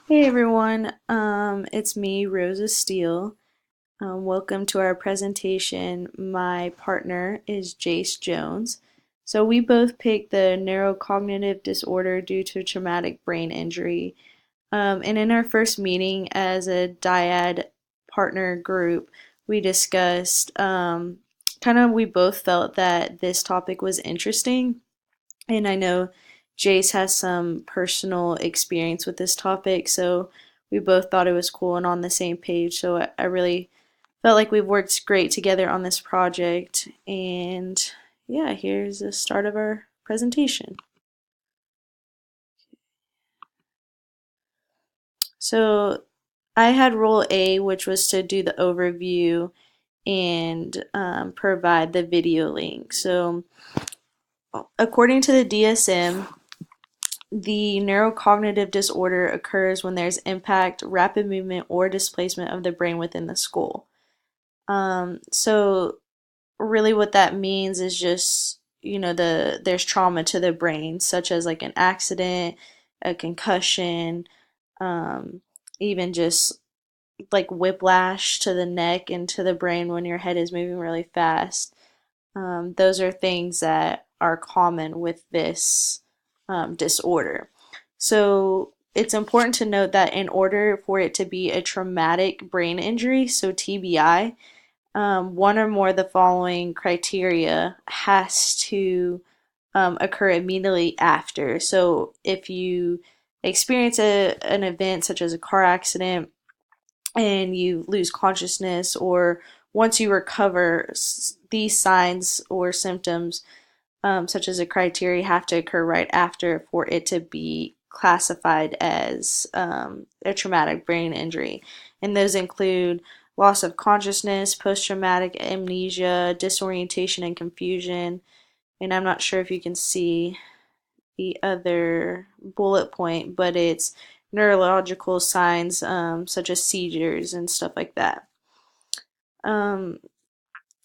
Hey everyone, it's me, Rosa Steele. Welcome to our presentation. My partner is Jace Jones. So we both picked the neurocognitive disorder due to traumatic brain injury. And in our first meeting as a dyad partner group, we discussed we both felt that this topic was interesting, and I know Jace has some personal experience with this topic, so we both thought it was cool and on the same page. So I really felt like we've worked great together on this project. And yeah, here's the start of our presentation. So I had role A, which was to do the overview and provide the video link. So according to the DSM, the neurocognitive disorder occurs when there's impact, rapid movement, or displacement of the brain within the skull. So really what that means is just, there's trauma to the brain, such as like an accident, a concussion, um, even just like whiplash to the neck and to the brain when your head is moving really fast. Those are things that are common with this disorder. So it's important to note that in order for it to be a traumatic brain injury, so TBI, one or more of the following criteria has to occur immediately after. So if you experience an event such as a car accident and you lose consciousness, or once you recover, these signs or symptoms, such as a criteria, have to occur right after for it to be classified as a traumatic brain injury. And those include loss of consciousness, post traumatic amnesia, disorientation, and confusion. And I'm not sure if you can see the other bullet point, but it's neurological signs such as seizures and stuff like that. Um,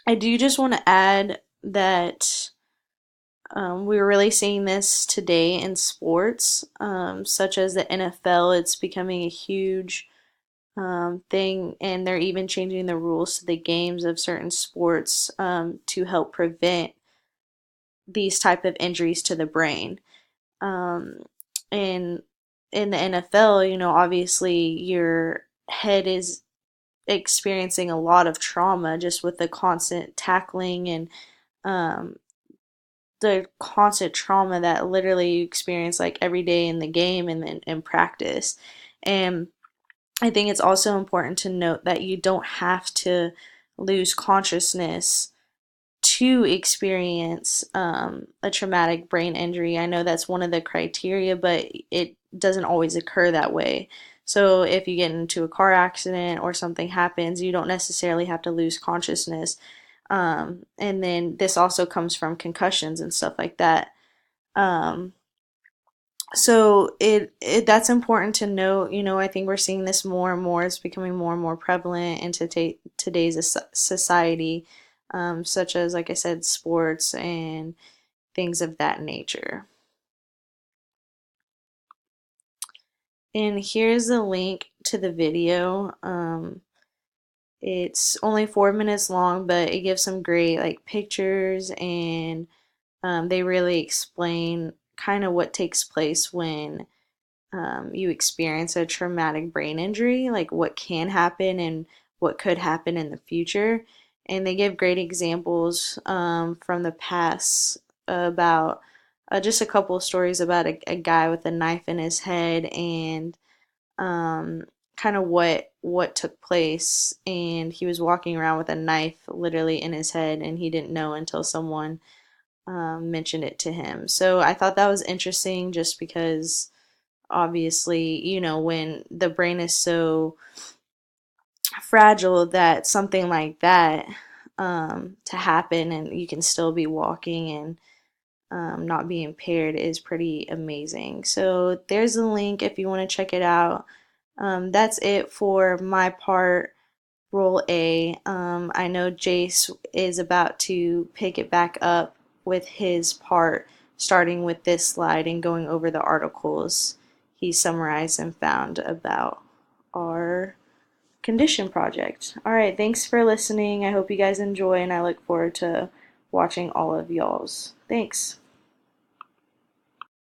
I do just want to add that we're really seeing this today in sports, such as the NFL. It's becoming a huge thing, and they're even changing the rules to the games of certain sports to help prevent these type of injuries to the brain. Um, and in the NFL, obviously your head is experiencing a lot of trauma just with the constant tackling and um, the constant trauma that literally you experience like every day in the game and in practice. And I think it's also important to note that you don't have to lose consciousness to experience a traumatic brain injury. I know that's one of the criteria, but it doesn't always occur that way. So if you get into a car accident or something happens, you don't necessarily have to lose consciousness. And then this also comes from concussions and stuff like that. Um, so it that's important to note. I think we're seeing this more and more. It's becoming more and more prevalent in today's society, such as, like I said, sports and things of that nature. And here's the link to the video. It's only 4 minutes long, but it gives some great like pictures, and they really explain kind of what takes place when you experience a traumatic brain injury, like what can happen and what could happen in the future. And they give great examples from the past about just a couple of stories about a guy with a knife in his head, and um, kind of what took place. And he was walking around with a knife literally in his head, and he didn't know until someone mentioned it to him. So I thought that was interesting, just because obviously, when the brain is so fragile, that something like that to happen and you can still be walking and not be impaired is pretty amazing. So there's a link if you want to check it out. That's it for my part, role A. I know Jace is about to pick it back up with his part, starting with this slide and going over the articles. he summarized and found about our condition project. All right, thanks for listening. I hope you guys enjoy, and I look forward to watching all of y'all's. Thanks.